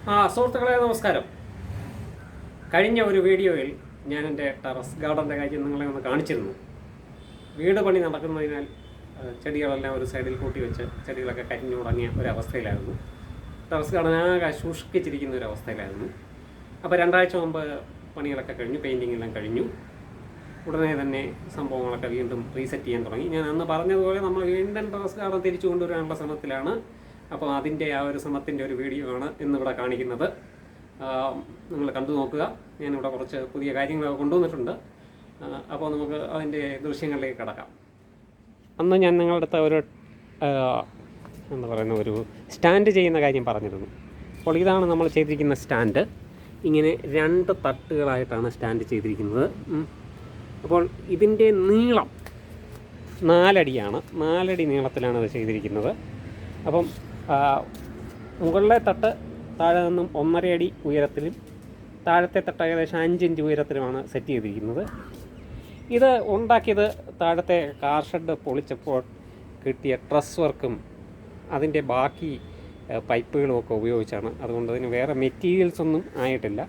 സുഹൃത്തുക്കളെ നമസ്കാരം. കഴിഞ്ഞ ഒരു വീഡിയോയിൽ ഞാൻ എൻ്റെ ടെറസ് ഗാർഡൻ്റെ കാര്യം നിങ്ങളെ ഒന്ന് കാണിച്ചിരുന്നു. വീട് പണി നടക്കുന്നതിനാൽ ചെടികളെല്ലാം ഒരു സൈഡിൽ കൂട്ടി വെച്ച് ചെടികളൊക്കെ കരിഞ്ഞു തുടങ്ങിയ ഒരവസ്ഥയിലായിരുന്നു. ടെറസ് ഗാർഡൻ ആകെ ശുഷ്കിച്ചിരിക്കുന്ന ഒരവസ്ഥയിലായിരുന്നു. അപ്പോൾ 2 ആഴ്ച മുമ്പ് പണികളൊക്കെ കഴിഞ്ഞു, പെയിൻറ്റിംഗ് എല്ലാം കഴിഞ്ഞു. ഉടനെ തന്നെ സംഭവങ്ങളൊക്കെ വീണ്ടും റീസെറ്റ് ചെയ്യാൻ തുടങ്ങി. ഞാൻ അന്ന് പറഞ്ഞതുപോലെ നമ്മൾ വീണ്ടും ടെറസ് ഗാർഡൻ തിരിച്ചു കൊണ്ടുവരാനുള്ള ശ്രമത്തിലാണ്. അപ്പോൾ അതിൻ്റെ ആ ഒരു ശ്രമത്തിൻ്റെ ഒരു വീഡിയോ ആണ് ഇന്നിവിടെ കാണിക്കുന്നത്. നിങ്ങൾ കണ്ടു നോക്കുക. ഞാനിവിടെ കുറച്ച് പുതിയ കാര്യങ്ങളൊക്കെ കൊണ്ടുവന്നിട്ടുണ്ട്. അപ്പോൾ നമുക്ക് അതിൻ്റെ ദൃശ്യങ്ങളിലേക്ക് കിടക്കാം. അന്ന് ഞാൻ നിങ്ങളുടെ അടുത്ത് ഒരു എന്താ പറയുന്ന ഒരു സ്റ്റാൻഡ് ചെയ്യുന്ന കാര്യം പറഞ്ഞിരുന്നു. അപ്പോൾ ഇതാണ് നമ്മൾ ചെയ്തിരിക്കുന്ന സ്റ്റാൻഡ്. ഇങ്ങനെ 2 തട്ടുകളായിട്ടാണ് സ്റ്റാൻഡ് ചെയ്തിരിക്കുന്നത്. അപ്പോൾ ഇതിൻ്റെ നീളം 4 അടിയാണ്. 4 അടി നീളത്തിലാണ് ഇത് ചെയ്തിരിക്കുന്നത്. അപ്പം മുകളിലെ തട്ട് താഴെ നിന്നും 1.5 അടി ഉയരത്തിലും താഴത്തെ തട്ട് ഏകദേശം 5 ഇഞ്ച് ഉയരത്തിലുമാണ് സെറ്റ് ചെയ്തിരിക്കുന്നത്. ഇത് ഉണ്ടാക്കിയത് താഴത്തെ കാർ ഷെഡ് പൊളിച്ചപ്പോൾ കിട്ടിയ ട്രസ് വർക്കും അതിൻ്റെ ബാക്കി പൈപ്പുകളും ഒക്കെ ഉപയോഗിച്ചാണ്. അതുകൊണ്ട് അതിന് വേറെ മെറ്റീരിയൽസ് ഒന്നും ആയിട്ടില്ല.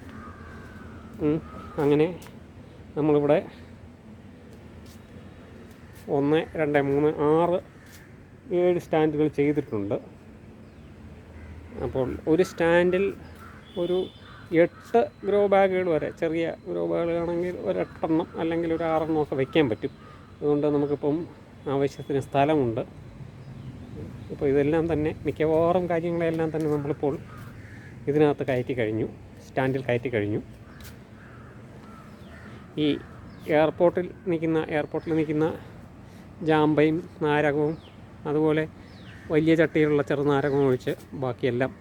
അങ്ങനെ നമ്മളിവിടെ 1, 2, 3, 6, 7 സ്റ്റാൻഡുകൾ ചെയ്തിട്ടുണ്ട്. അപ്പോൾ ഒരു സ്റ്റാൻഡിൽ ഒരു 8 ഗ്രോ ബാഗുകൾ വരെ, ചെറിയ ഗ്രോ ബാഗുകളാണെങ്കിൽ ഒരു 8 എണ്ണം അല്ലെങ്കിൽ ഒരു 6 എണ്ണം ഒക്കെ വയ്ക്കാൻ പറ്റും. അതുകൊണ്ട് നമുക്കിപ്പം ആവശ്യത്തിന് സ്ഥലമുണ്ട്. ഇപ്പോൾ ഇതെല്ലാം തന്നെ മിക്കവാറും കാര്യങ്ങളെല്ലാം തന്നെ നമ്മളിപ്പോൾ ഇതിനകത്ത് കയറ്റി കഴിഞ്ഞു, സ്റ്റാൻഡിൽ കയറ്റി കഴിഞ്ഞു. ഈ എയർപോർട്ടിൽ നിൽക്കുന്ന ജാമ്പയും നാരകവും അതുപോലെ വലിയ ചട്ടിയിലുള്ള ചെറുനാരകവും ഒഴിച്ച് ബാക്കിയെല്ലാം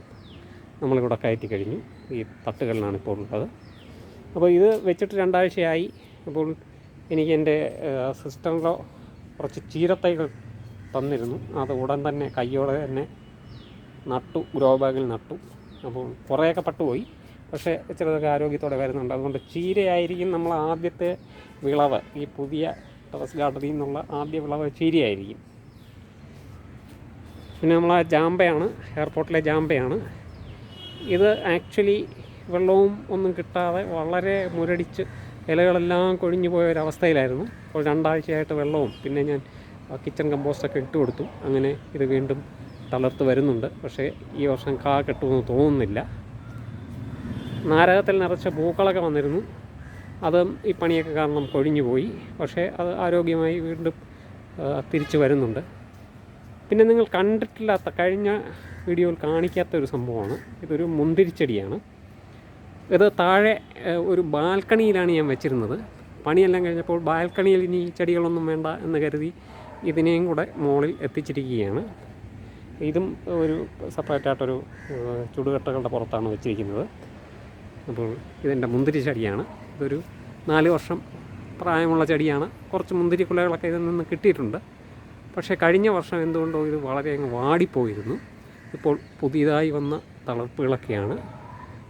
നമ്മളിവിടെ കയറ്റി കഴിഞ്ഞു. ഈ തട്ടുകളിലാണ് ഇപ്പോൾ ഉള്ളത്. അപ്പോൾ ഇത് വെച്ചിട്ട് 2 ആഴ്ചയായി. അപ്പോൾ എനിക്ക് എൻ്റെ സിസ്റ്ററിലോ കുറച്ച് ചീരത്തൈകൾ തന്നിരുന്നു. അത് ഉടൻ തന്നെ കയ്യോടെ തന്നെ നട്ടു, ഗ്രോ ബാഗിൽ നട്ടു. അപ്പോൾ കുറേയൊക്കെ പട്ടുപോയി, പക്ഷേ ചിലതൊക്കെ ആരോഗ്യത്തോടെ വരുന്നുണ്ട്. അതുകൊണ്ട് ചീരയായിരിക്കും നമ്മൾ ആദ്യത്തെ വിളവ്. ഈ പുതിയ ടെറസ് ഗാർഡനിൽ നിന്നുള്ള ആദ്യ വിളവ് ചീരയായിരിക്കും. പിന്നെ നമ്മൾ ജാമ്പയാണ്, എയർപോർട്ടിലെ ജാമ്പയാണ്. ഇത് ആക്ച്വലി വെള്ളവും ഒന്നും കിട്ടാതെ വളരെ മുരടിച്ച് ഇലകളെല്ലാം കൊഴിഞ്ഞു പോയ ഒരവസ്ഥയിലായിരുന്നു. അപ്പോൾ 2 ആഴ്ചയായിട്ട് വെള്ളവും പിന്നെ ഞാൻ കിച്ചൺ കമ്പോസ്റ്റൊക്കെ ഇട്ട് കൊടുത്തു. അങ്ങനെ ഇത് വീണ്ടും തളർത്ത് വരുന്നുണ്ട്. പക്ഷേ ഈ വർഷം കാ കെട്ടുമെന്ന് തോന്നുന്നില്ല. നാരകത്തിൽ നിറച്ച പൂക്കളൊക്കെ വന്നിരുന്നു. അതും ഈ പണിയൊക്കെ കാരണം കൊഴിഞ്ഞു പോയി. പക്ഷേ അത് ആരോഗ്യമായി വീണ്ടും തിരിച്ചു വരുന്നുണ്ട്. പിന്നെ നിങ്ങൾ കണ്ടിട്ടില്ലാത്ത, കഴിഞ്ഞ വീഡിയോയിൽ കാണിക്കാത്തൊരു സംഭവമാണ്. ഇതൊരു മുന്തിരിച്ചെടിയാണ്. ഇത് താഴെ ഒരു ബാൽക്കണിയിലാണ് ഞാൻ വെച്ചിരുന്നത്. പണിയെല്ലാം കഴിഞ്ഞപ്പോൾ ബാൽക്കണിയിൽ ഇനി ചെടികളൊന്നും വേണ്ട എന്ന് കരുതി ഇതിനെയും കൂടെ മുകളിൽ എത്തിച്ചിരിക്കുകയാണ്. ഇതും ഒരു സെപ്പറേറ്റായിട്ടൊരു ചുടുകട്ടകളുടെ പുറത്താണ് വെച്ചിരിക്കുന്നത്. അപ്പോൾ ഇതെൻ്റെ മുന്തിരി ചെടിയാണ്. ഇതൊരു 4 വർഷം പ്രായമുള്ള ചെടിയാണ്. കുറച്ച് മുന്തിരിക്കുലകളൊക്കെ ഇതിൽ നിന്ന് കിട്ടിയിട്ടുണ്ട്. പക്ഷേ കഴിഞ്ഞ വർഷം എന്തുകൊണ്ടോ ഇത് വളരെ അങ്ങ് വാടിപ്പോയിരുന്നു. ഇപ്പോൾ പുതിയതായി വന്ന തളർപ്പുകളൊക്കെയാണ്.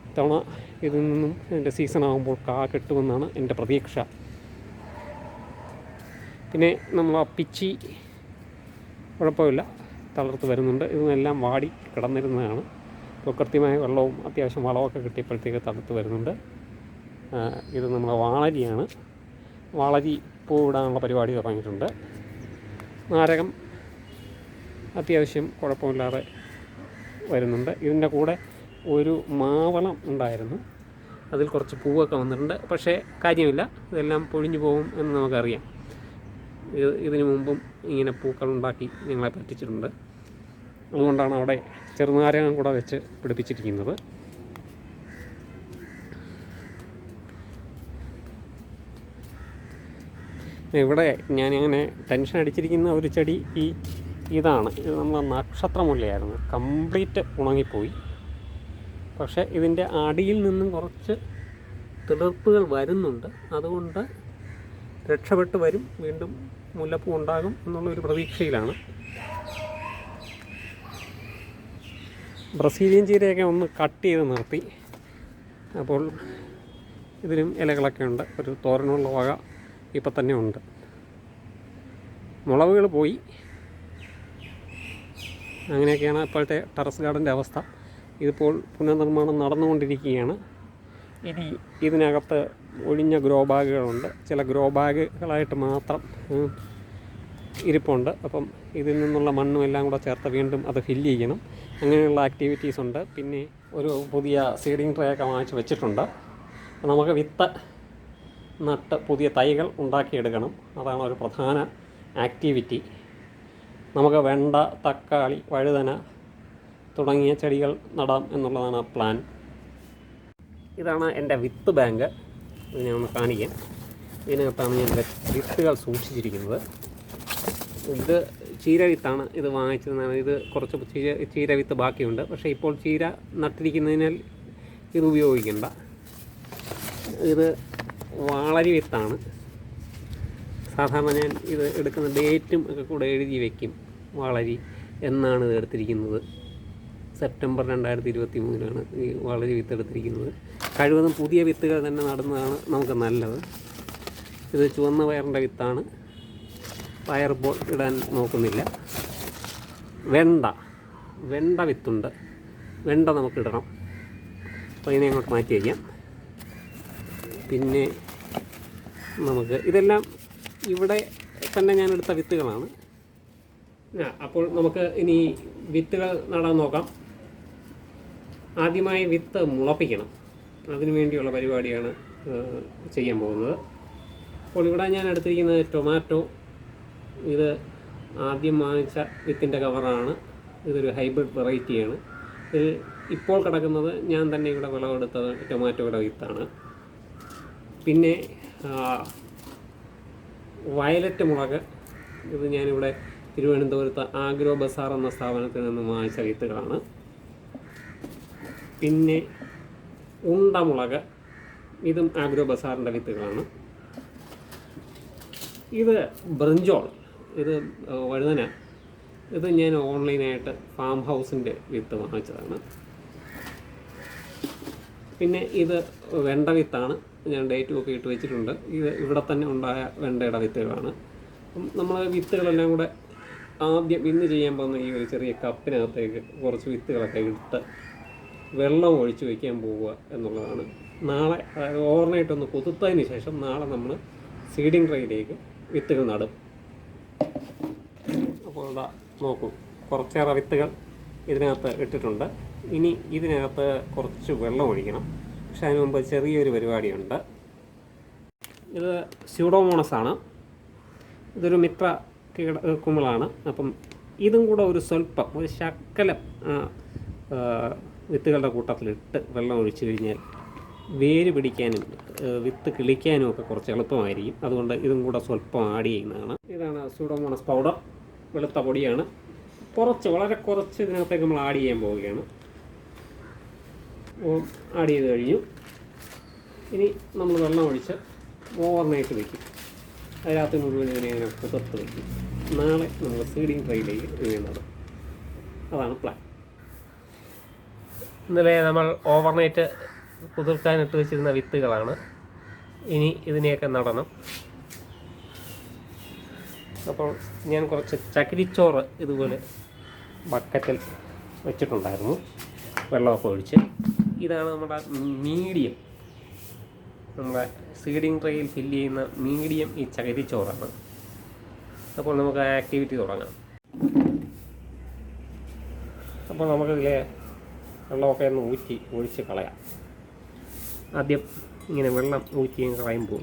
ഇത്തവണ ഇതിൽ നിന്നും ഇതിൻ്റെ സീസണാകുമ്പോൾ കാ കിട്ടുമെന്നാണ് എൻ്റെ പ്രതീക്ഷ. പിന്നെ നമ്മൾ ആ പിച്ചി കുഴപ്പമില്ല, തളർത്ത് വരുന്നുണ്ട്. ഇതെല്ലാം വാടി കിടന്നിരുന്നതാണ്. ഇപ്പോൾ കൃത്യമായ വെള്ളവും അത്യാവശ്യം വളമൊക്കെ കിട്ടിയപ്പോഴത്തേക്ക് തളർത്ത് വരുന്നുണ്ട്. ഇത് നമ്മളെ വാളരിയാണ്. വാളരി പൂവിടാനുള്ള പരിപാടി തുടങ്ങിയിട്ടുണ്ട്. നാരകം അത്യാവശ്യം കുഴപ്പമില്ലാതെ വരുന്നുണ്ട്. ഇതിൻ്റെ കൂടെ ഒരു മാവളം ഉണ്ടായിരുന്നു. അതിൽ കുറച്ച് പൂവൊക്കെ വന്നിട്ടുണ്ട്. പക്ഷേ കാര്യമില്ല, ഇതെല്ലാം പൊഴിഞ്ഞു പോകും എന്ന് നമുക്കറിയാം. ഇതിനു മുമ്പും ഇങ്ങനെ പൂക്കളുണ്ടാക്കി ഞങ്ങളെ പറ്റിച്ചിട്ടുണ്ട്. അതുകൊണ്ടാണ് അവിടെ ചെറുനാരകം കൂടെ വെച്ച് പിടിപ്പിച്ചിരിക്കുന്നത്. ഇവിടെ ഞാനിങ്ങനെ ടെൻഷൻ അടിച്ചിരിക്കുന്ന ഒരു ചെടി ഇതാണ്. ഇത് നമ്മൾ നക്ഷത്രമുല്ലയായിരുന്നു. കംപ്ലീറ്റ് ഉണങ്ങിപ്പോയി. പക്ഷേ ഇതിൻ്റെ അടിയിൽ നിന്നും കുറച്ച് തിളർപ്പുകൾ വരുന്നുണ്ട്. അതുകൊണ്ട് രക്ഷപ്പെട്ട് വരും, വീണ്ടും മുല്ലപ്പൂ ഉണ്ടാകും എന്നുള്ളൊരു പ്രതീക്ഷയിലാണ്. ബ്രസീലിയൻ ചീരയൊക്കെ ഒന്ന് കട്ട് ചെയ്ത് നിർത്തി. അപ്പോൾ ഇതിനും ഇലകളൊക്കെ ഉണ്ട്. ഒരു തോരനുള്ള വക ഇപ്പം തന്നെ ഉണ്ട്. മുളകുകൾ പോയി. അങ്ങനെയൊക്കെയാണ് ഇപ്പോഴത്തെ ടെറസ് ഗാർഡൻ്റെ അവസ്ഥ. ഇതിപ്പോൾ പുനർനിർമ്മാണം നടന്നുകൊണ്ടിരിക്കുകയാണ്. ഇനി ഇതിനകത്ത് ഒഴിഞ്ഞ ഗ്രോ ബാഗുകളുണ്ട്, ചില ഗ്രോ ബാഗുകളായിട്ട് മാത്രം ഇരിപ്പുണ്ട്. അപ്പം ഇതിൽ നിന്നുള്ള മണ്ണും എല്ലാം കൂടെ ചേർത്ത് വീണ്ടും അത് ഫില്ല് ചെയ്യണം. അങ്ങനെയുള്ള ആക്ടിവിറ്റീസ് ഉണ്ട്. പിന്നെ ഒരു പുതിയ സീഡിങ് ട്രേ ഒക്കെ വാങ്ങിച്ച് വെച്ചിട്ടുണ്ട്. നമുക്ക് വിത്ത് നട്ട് പുതിയ തൈകൾ ഉണ്ടാക്കിയെടുക്കണം. അതാണ് ഒരു പ്രധാന ആക്ടിവിറ്റി. നമുക്ക് വെണ്ട, തക്കാളി, വഴുതന തുടങ്ങിയ ചെടികൾ നടാം എന്നുള്ളതാണ് പ്ലാൻ. ഇതാണ് എൻ്റെ വിത്ത് ബാങ്ക്. ഇത് ഞാൻ ഒന്ന് കാണിക്കാം. ഇതിനകത്താണ് ഞാൻ വിത്തുകൾ സൂക്ഷിച്ചിരിക്കുന്നത്. ഇത് ചീര വിത്താണ്. ഇത് വാങ്ങിച്ചതാണ്. ഇത് കുറച്ച് ചീര വിത്ത് ബാക്കിയുണ്ട്. പക്ഷേ ഇപ്പോൾ ചീര നട്ടിരിക്കുന്നതിനാൽ ഇത് ഉപയോഗിക്കണ്ട. ഇത് വാളരി വിത്താണ്. സാധാരണ ഞാൻ ഇത് എടുക്കുന്ന ഡേറ്റും ഒക്കെ കൂടെ എഴുതി വയ്ക്കും. വാളരി എന്നാണ് ഇത് എടുത്തിരിക്കുന്നത്. സെപ്റ്റംബർ 2023 ഈ വാളരി വിത്ത് എടുത്തിരിക്കുന്നത്. കഴിവതും പുതിയ വിത്തുകൾ തന്നെ നടുന്നതാണ് നമുക്ക് നല്ലത്. ഇത് ചുവന്ന പയറിൻ്റെ വിത്താണ്. പയർ ഇപ്പോൾ ഇടാൻ നോക്കുന്നില്ല. വെണ്ട വിത്തുണ്ട്. വെണ്ട നമുക്കിടണം. അപ്പോൾ ഇതിനെ അങ്ങോട്ട് മാറ്റി വയ്ക്കാം. പിന്നെ നമുക്ക് ഇതെല്ലാം ഇവിടെ തന്നെ ഞാൻ എടുത്ത വിത്തുകളാണ്. അപ്പോൾ നമുക്ക് ഇനി വിത്തുകൾ നടാൻ നോക്കാം. ആദ്യമായി വിത്ത് മുളപ്പിക്കണം. അതിനു വേണ്ടിയുള്ള പരിപാടിയാണ് ചെയ്യാൻ പോകുന്നത്. അപ്പോൾ ഇവിടെ ഞാൻ എടുത്തിരിക്കുന്നത് ടൊമാറ്റോ. ഇത് ആദ്യം വാങ്ങിച്ച വിത്തിൻ്റെ കവറാണ്. ഇതൊരു ഹൈബ്രിഡ് വെറൈറ്റിയാണ്. ഇതിൽ ഇപ്പോൾ കിടക്കുന്നത് ഞാൻ തന്നെ ഇവിടെ വിളവെടുത്തത് ടൊമാറ്റോയുടെ വിത്താണ്. പിന്നെ വയലറ്റ് മുളക്. ഇത് ഞാനിവിടെ തിരുവനന്തപുരത്ത് ആഗ്രോ ബസാർ എന്ന സ്ഥാപനത്തിൽ നിന്ന് വാങ്ങിച്ച വിത്തുകളാണ്. പിന്നെ ഉണ്ടമുളക്. ഇതും ആഗ്രോ ബസാറിൻ്റെ വിത്തുകളാണ്. ഇത് ബ്രിഞ്ചോൾ. ഇത് വഴുതന. ഇത് ഞാൻ ഓൺലൈനായിട്ട് ഫാം ഹൗസിൻ്റെ വിത്ത് വാങ്ങിച്ചതാണ്. പിന്നെ ഇത് വെണ്ട വിത്താണ്. ഞാൻ ഡേറ്റും ഒക്കെ ഇട്ട് വെച്ചിട്ടുണ്ട്. ഇത് ഇവിടെ തന്നെ ഉണ്ടായ വെണ്ടയുടെ വിത്തുകളാണ്. അപ്പം നമ്മൾ വിത്തുകളെല്ലാം കൂടെ ആദ്യം ഇന്ന് ചെയ്യാൻ പോകുന്ന ഈ ഒരു ചെറിയ കപ്പിനകത്തേക്ക് കുറച്ച് വിത്തുകളൊക്കെ ഇട്ട് വെള്ളം ഒഴിച്ച് വയ്ക്കാൻ പോവുക എന്നുള്ളതാണ്. നാളെ, അതായത് ഓവർനൈറ്റ് ഒന്ന് കുതിർത്തതിന് ശേഷം നാളെ നമ്മൾ സീഡിങ് ട്രേയിലേക്ക് വിത്തുകൾ നടും. അപ്പോൾ ഇതാ നോക്കൂ, കുറച്ചേറെ വിത്തുകൾ ഇതിനകത്ത് ഇട്ടിട്ടുണ്ട്. ഇനി ഇതിനകത്ത് കുറച്ച് വെള്ളം ഒഴിക്കണം. പക്ഷെ അതിന് മുമ്പ് ചെറിയൊരു പരിപാടിയുണ്ട്. ഇത് സ്യൂഡോമോണസാണ്. ഇതൊരു മിത്ര കുമിളാണ്. അപ്പം ഇതും കൂടെ ഒരു സ്വല്പം, ഒരു ശകലം വിത്തുകളുടെ കൂട്ടത്തിലിട്ട് വെള്ളം ഒഴിച്ചു കഴിഞ്ഞാൽ വേര് പിടിക്കാനും വിത്ത് കിളിക്കാനും ഒക്കെ കുറച്ച് എളുപ്പമായിരിക്കും. അതുകൊണ്ട് ഇതും കൂടെ സ്വല്പം ആഡ് ചെയ്യുന്നതാണ്. ഇതാണ് സ്യൂഡോമോണസ് പൗഡർ. വെളുത്ത പൊടിയാണ്. വളരെ കുറച്ച് ഇതിനകത്തേക്ക് നമ്മൾ ആഡ് ചെയ്യാൻ പോവുകയാണ്. ആഡ് ചെയ്ത് കഴിഞ്ഞു. ഇനി നമ്മൾ വെള്ളം ഒഴിച്ച് ഓവർനൈറ്റ് വയ്ക്കും. അതിനകത്ത് മുഴുവൻ ഇതിനെ കുതിർത്ത് വയ്ക്കും. നാളെ നമ്മൾ സീഡിങ് ട്രേയിലേക്ക് ഇതിനെ നടും. അതാണ് പ്ലാൻ. ഇന്നലെ നമ്മൾ ഓവർനൈറ്റ് കുതിർക്കാനിട്ട് വെച്ചിരുന്ന വിത്തുകളാണ്. ഇനി ഇതിനെയൊക്കെ നടണം. അപ്പോൾ ഞാൻ കുറച്ച് ചകിരിച്ചോറ് ഇതുപോലെ ബക്കറ്റിൽ വെച്ചിട്ടുണ്ടായിരുന്നു, വെള്ളമൊക്കെ ഒഴിച്ച്. ഇതാണ് നമ്മുടെ മീഡിയം. നമ്മുടെ സീഡിങ് ട്രേയിൽ ഫില്ല് ചെയ്യുന്ന മീഡിയം ഈ ചകിരിച്ചോറാണ്. അപ്പോൾ നമുക്ക് ആ ആക്ടിവിറ്റി തുടങ്ങാം. അപ്പോൾ നമുക്കിതിലെ വെള്ളമൊക്കെ ഒന്ന് ഒഴിച്ച് കളയാം. ആദ്യം ഇങ്ങനെ വെള്ളം ഊറ്റി കളയുമ്പോൾ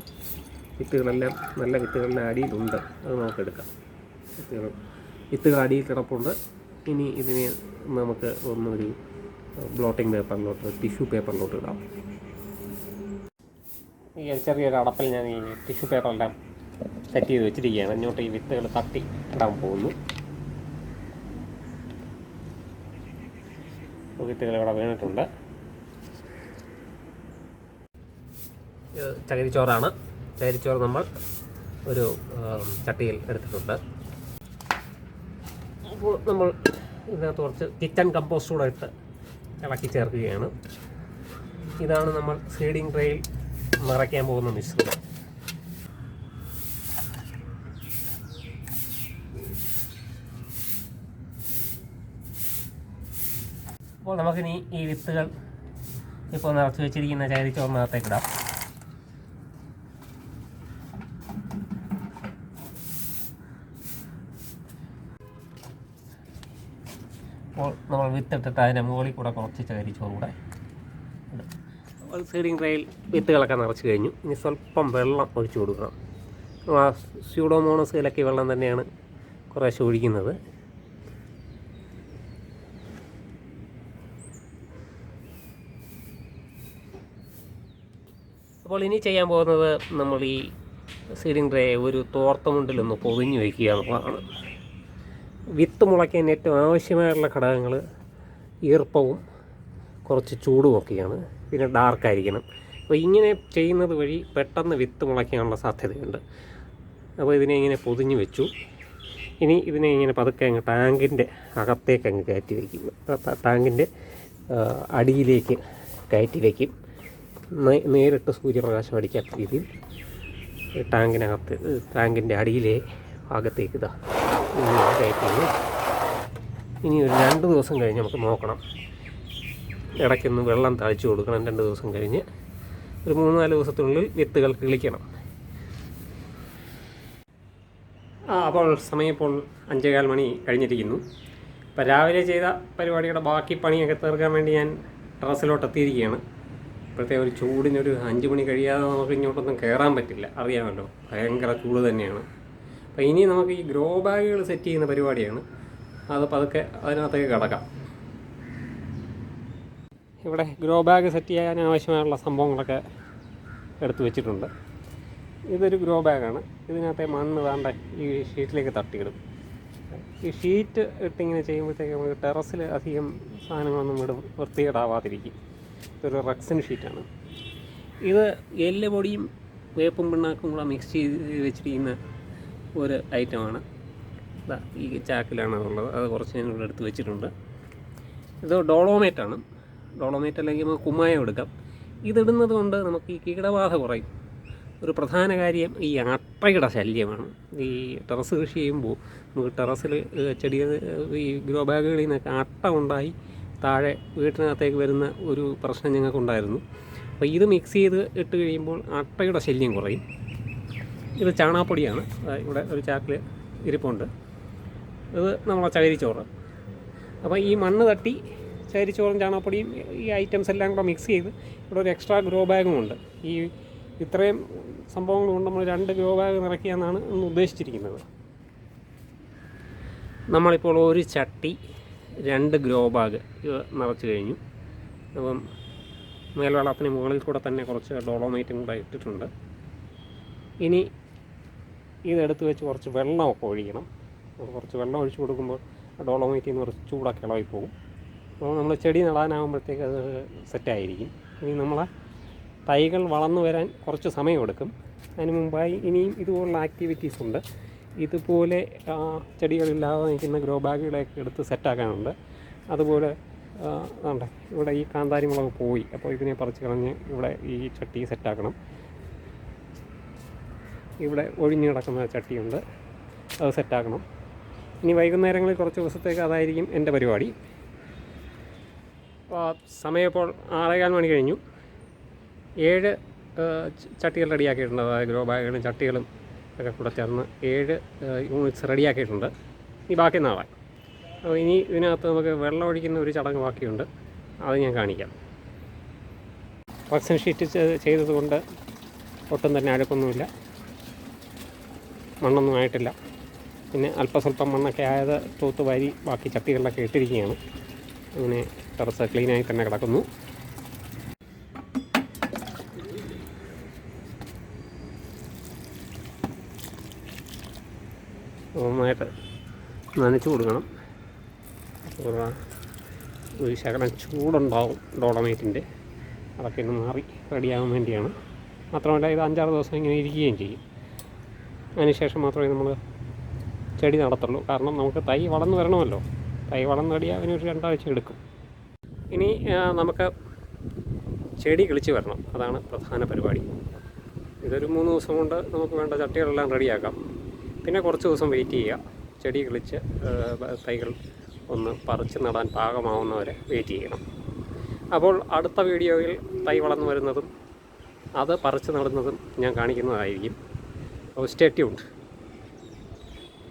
വിത്തുകളെല്ലാം നല്ല വിത്തുകളുടെ അടിയിലുണ്ട്. അത് നമുക്കെടുക്കാം. വിത്തുകൾ അടിയിൽ കിടപ്പുണ്ട്. ഇനി ഇതിനെ നമുക്ക് ഒന്നൊരു ബ്ലോട്ടിംഗ് പേപ്പറിലോട്ട്, ടിഷ്യൂ പേപ്പറിലോട്ട് ഇടാം. ഈ ചെറിയൊരു അടപ്പിൽ ഞാൻ ഈ ടിഷ്യൂ പേപ്പറെല്ലാം സെറ്റ് ചെയ്ത് വെച്ചിരിക്കുകയാണ്. ഇങ്ങോട്ട് ഈ വിത്തുകൾ തട്ടി ഇടാൻ പോകുന്നു. വിത്തുകൾ ഇവിടെ വീണിട്ടുണ്ട്. ചകിരിച്ചോറാണ്. ചകിരിച്ചോറ് നമ്മൾ ഒരു ചട്ടിയിൽ എടുത്തിട്ടുണ്ട്. അപ്പോൾ നമ്മൾ ഇതിനകത്ത് കുറച്ച് കിച്ചൺ കമ്പോസ്റ്റ് കൂടെ ഇട്ട് ഇളക്കി ചേർക്കുകയാണ്. ഇതാണ് നമ്മൾ സീഡിങ് ട്രേയിൽ നിറയ്ക്കാൻ പോകുന്ന മിശ്രിതം. അപ്പോൾ അപ്പോൾ നമുക്കിനി ഈ വിത്തുകൾ ഇപ്പോൾ നിറച്ച് വെച്ചിരിക്കുന്ന ചകിരിച്ചോറിനകത്തേക്ക് ഇടാം. അപ്പോൾ നമ്മൾ വിത്തിട്ടിട്ട് അതിൻ്റെ മുകളിൽ കൂടെ കുറച്ച് ചകിരിച്ചോറ് കൂടെ ഇടും. സീഡിങ് ട്രേയിൽ വിത്തുകളൊക്കെ നിറച്ച് കഴിഞ്ഞു. ഇനി സ്വല്പം വെള്ളം ഒഴിച്ചു കൊടുക്കണം. ആ സ്യൂഡോമോണസ് ഇലക്കി വെള്ളം തന്നെയാണ് കുറേശ്ശെ ഒഴിക്കുന്നത്. അപ്പോൾ ഇനി ചെയ്യാൻ പോകുന്നത് നമ്മൾ ഈ സീഡിങ് ട്രേ ഒരു തോർത്തുമുണ്ടിലൊന്ന് പൊതിഞ്ഞ് വയ്ക്കുക എന്നുള്ളതാണ്. വിത്ത് മുളയ്ക്കാൻ ഏറ്റവും ആവശ്യമായുള്ള ഘടകങ്ങൾ ഈർപ്പവും കുറച്ച് ചൂടുമൊക്കെയാണ്. പിന്നെ ഡാർക്കായിരിക്കണം. അപ്പോൾ ഇങ്ങനെ ചെയ്യുന്നത് വഴി പെട്ടെന്ന് വിത്ത് മുളയ്ക്കാനുള്ള സാധ്യതയുണ്ട്. അപ്പോൾ ഇതിനെ ഇങ്ങനെ പൊതിഞ്ഞ് വെച്ചു. ഇനി ഇതിനെ ഇങ്ങനെ പതുക്കെ അങ്ങ് ടാങ്കിൻ്റെ അകത്തേക്ക് അങ്ങ് കയറ്റി വയ്ക്കും. ടാങ്കിൻ്റെ അടിയിലേക്ക് കയറ്റി വയ്ക്കും. നേരിട്ട് സൂര്യപ്രകാശം അടിക്കാത്ത രീതിയിൽ ടാങ്കിനകത്ത് ടാങ്കിൻ്റെ അടിയിലെ ഭാഗത്തേക്ക് ഇതാ കയറ്റി. ഇനി ഒരു 2 ദിവസം കഴിഞ്ഞ് നമുക്ക് നോക്കണം. ഇടയ്ക്കൊന്ന് വെള്ളം തളിച്ചു കൊടുക്കണം. 2 ദിവസം കഴിഞ്ഞ് ഒരു 3-4 ദിവസത്തിനുള്ളിൽ വിത്തുകൾ കിളിക്കണം. അപ്പോൾ സമയം ഇപ്പോൾ 5:15 മണി കഴിഞ്ഞിരിക്കുന്നു. ഇപ്പോൾ രാവിലെ ചെയ്ത പരിപാടിയുടെ ബാക്കി പണിയൊക്കെ തീർക്കാൻ വേണ്ടി ഞാൻ ടെറസിലോട്ട് എത്തിയിരിക്കുകയാണ്. ഇപ്പോഴത്തെ ഒരു ചൂടിനൊരു 5 മണി കഴിയാതെ നമുക്ക് ഇങ്ങോട്ടൊന്നും കയറാൻ പറ്റില്ല. അറിയാമല്ലോ, ഭയങ്കര ചൂട് തന്നെയാണ്. അപ്പോൾ ഇനി നമുക്ക് ഈ ഗ്രോ ബാഗുകൾ സെറ്റ് ചെയ്യുന്ന പരിപാടിയാണ്. അത് പതുക്കെ അതിനകത്തേക്ക് കിടക്കാം. ഇവിടെ ഗ്രോ ബാഗ് സെറ്റ് ചെയ്യാൻ ആവശ്യമായുള്ള സംഭവങ്ങളൊക്കെ എടുത്തു വെച്ചിട്ടുണ്ട്. ഇതൊരു ഗ്രോ ബാഗാണ്. ഇതിനകത്തെ മണ്ണ് വേണ്ട ഈ ഷീറ്റിലേക്ക് തട്ടിയിടും. ഈ ഷീറ്റ് ഇട്ടിങ്ങനെ ചെയ്യുമ്പോഴത്തേക്ക് നമുക്ക് ടെറസിൽ അധികം സാധനങ്ങളൊന്നും വൃത്തികേടാവാതിരിക്കും. ഇതൊരു റക്സിൻ ഷീറ്റാണ്. ഇത് എല്ല് പൊടിയും വേപ്പും പിണ്ണാക്കും കൂടെ മിക്സ് ചെയ്ത് വെച്ചിരിക്കുന്ന ഒരു ഐറ്റമാണ്. ഈ ചാക്കിലാണ് അതുള്ളത്. അത് കുറച്ച് ഞാൻ ഇവിടെ എടുത്ത് വെച്ചിട്ടുണ്ട്. ഇത് ഡോളോമേറ്റാണ്. ഡോളോമേറ്റ് അല്ലെങ്കിൽ നമുക്ക് കുമ്മായം എടുക്കാം. ഇതിടുന്നത് കൊണ്ട് നമുക്ക് ഈ കീടബാധ കുറയും. ഒരു പ്രധാന കാര്യം ഈ അട്ടയുടെ ശല്യമാണ്. ഈ ടെറസ് കൃഷി ചെയ്യുമ്പോൾ നമുക്ക് ടെറസിൽ ചെടികൾ ഈ ഗ്രോ ബാഗുകളിൽ നിന്നൊക്കെ അട്ട ഉണ്ടായി താഴെ വീട്ടിനകത്തേക്ക് വരുന്ന ഒരു പ്രശ്നം ഞങ്ങൾക്കുണ്ടായിരുന്നു. അപ്പോൾ ഇത് മിക്സ് ചെയ്ത് ഇട്ട് കഴിയുമ്പോൾ അട്ടയുടെ ശല്യം കുറയും. ഇത് ചാണകപ്പൊടിയാണ്. ഇവിടെ ഒരു ചാക്കിൽ ഇരിപ്പുണ്ട്. ഇത് നമ്മളെ ചകിരിച്ചോറ്. അപ്പോൾ ഈ മണ്ണ് തട്ടി ചകിരിച്ചോറും ചാണകപ്പൊടിയും ഈ ഐറ്റംസ് എല്ലാം കൂടെ മിക്സ് ചെയ്ത് ഇവിടെ ഒരു എക്സ്ട്രാ ഗ്രോ ബാഗും ഉണ്ട്. ഈ ഇത്രയും സംഭവങ്ങൾ കൊണ്ട് നമ്മൾ 2 ഗ്രോ ബാഗ് നിറയ്ക്കുക എന്നാണ് ഇന്ന് ഉദ്ദേശിച്ചിരിക്കുന്നത്. നമ്മളിപ്പോൾ ഒരു ചട്ടി 2 ഗ്രോ ബാഗ് നിറച്ച് കഴിഞ്ഞു. അപ്പം മേൽവെള്ളത്തിന് മുകളിൽ കൂടെ തന്നെ കുറച്ച് ഡോളോമൈറ്റും കൂടെ ഇട്ടിട്ടുണ്ട്. ഇനി ഇതെടുത്ത് വെച്ച് കുറച്ച് വെള്ളമൊക്കെ ഒഴിക്കണം. കുറച്ച് വെള്ളം ഒഴിച്ച് കൊടുക്കുമ്പോൾ ഡോളോമൈറ്റിൽ നിന്ന് കുറച്ച് ചൂടൊക്കെ ഇളകി പോകും. അപ്പോൾ നമ്മൾ ചെടി നടാനാകുമ്പോഴത്തേക്ക് അത് സെറ്റായിരിക്കും. ഇനി നമ്മളെ തൈകൾ വളർന്നു വരാൻ കുറച്ച് സമയമെടുക്കും. അതിന് മുമ്പായി ഇനിയും ഇതുപോലുള്ള ആക്ടിവിറ്റീസ് ഉണ്ട്. ഇതുപോലെ ചെടികളില്ലാതെ നിൽക്കുന്ന ഗ്രോ ബാഗുകളൊക്കെ എടുത്ത് സെറ്റാക്കാനുണ്ട്. അതുപോലെ ആണ്ടെ ഇവിടെ ഈ കാന്താരി മുളക് പോയി. അപ്പോൾ ഇതിനെ പറിച്ച് കളഞ്ഞ് ഇവിടെ ഈ ചട്ടി സെറ്റാക്കണം. ഇവിടെ ഒഴിഞ്ഞു കിടക്കുന്ന ചട്ടിയുണ്ട്, അത് സെറ്റാക്കണം. ഇനി വൈകുന്നേരങ്ങളിൽ കുറച്ച് ദിവസത്തേക്ക് അതായിരിക്കും എൻ്റെ പരിപാടി. അപ്പോൾ സമയം ഇപ്പോൾ 6:15 മണി കഴിഞ്ഞു. 7 ചട്ടികൾ റെഡിയാക്കിയിട്ടുണ്ട്. അതായത് ഗ്രോ ബാഗുകളും ചട്ടികളും ഒക്കെ കൂടെ ചേർന്ന് 7 യൂണിറ്റ്സ് റെഡിയാക്കിയിട്ടുണ്ട്. ഈ ബാക്കി നാളെ. അപ്പോൾ ഇനി ഇതിനകത്ത് നമുക്ക് വെള്ളം ഒഴിക്കുന്ന ഒരു ചടങ്ങ് ബാക്കിയുണ്ട്. അത് ഞാൻ കാണിക്കാം. റക്സിൻ ഷീറ്റ് ചെയ്തതുകൊണ്ട് ഒട്ടും തന്നെ അഴുക്കൊന്നുമില്ല, മണ്ണൊന്നും ആയിട്ടില്ല. പിന്നെ അല്പസ്വല്പം മണ്ണൊക്കെ ആയത് തൂത്ത് വാരി ബാക്കി ചട്ടികളിലൊക്കെ ഇട്ടിരിക്കുകയാണ്. അങ്ങനെ ടെറസ് ക്ലീനായി തന്നെ കിടക്കുന്നു. നന്നായിട്ട് നനച്ച് കൊടുക്കണം. ഒരു ശകലം ചൂടുണ്ടാവും ഡോളമൈറ്റിൻ്റെ. അതൊക്കെ ഒന്ന് മാറി റെഡിയാകാൻ വേണ്ടിയാണ്. മാത്രമല്ല ഇത് 5-6 ദിവസം ഇങ്ങനെ ഇരിക്കുകയും ചെയ്യും. അതിനുശേഷം മാത്രമേ നമ്മൾ ചെടി നടത്തുള്ളൂ. കാരണം നമുക്ക് തൈ വളർന്നു വരണമല്ലോ. തൈ വളർന്ന് റെഡിയാകാൻ ഒരു 2 ആഴ്ച എടുക്കും. ഇനി നമുക്ക് ചെടി കിളിച്ച് വരണം. അതാണ് പ്രധാന പരിപാടി. ഇതൊരു 3 ദിവസം കൊണ്ട് നമുക്ക് വേണ്ട ചട്ടികളെല്ലാം റെഡിയാക്കാം. പിന്നെ കുറച്ച് ദിവസം വെയിറ്റ് ചെയ്യുക. ചെടി കിളിച്ച് തൈകൾ ഒന്ന് പറിച്ച് നടാൻ പാകമാവുന്നവരെ വെയിറ്റ് ചെയ്യണം. അപ്പോൾ അടുത്ത വീഡിയോയിൽ തൈ വളർന്നു വരുന്നതും അത് പറിച്ച് നടുന്നതും ഞാൻ കാണിക്കുന്നതായിരിക്കും. അപ്പോൾ സ്റ്റേ ട്യൂൺഡ്.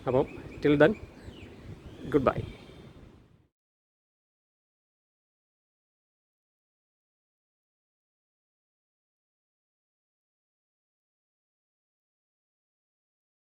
അപ്പോൾ ടിൽ ദെൻ ഗുഡ് ബൈ.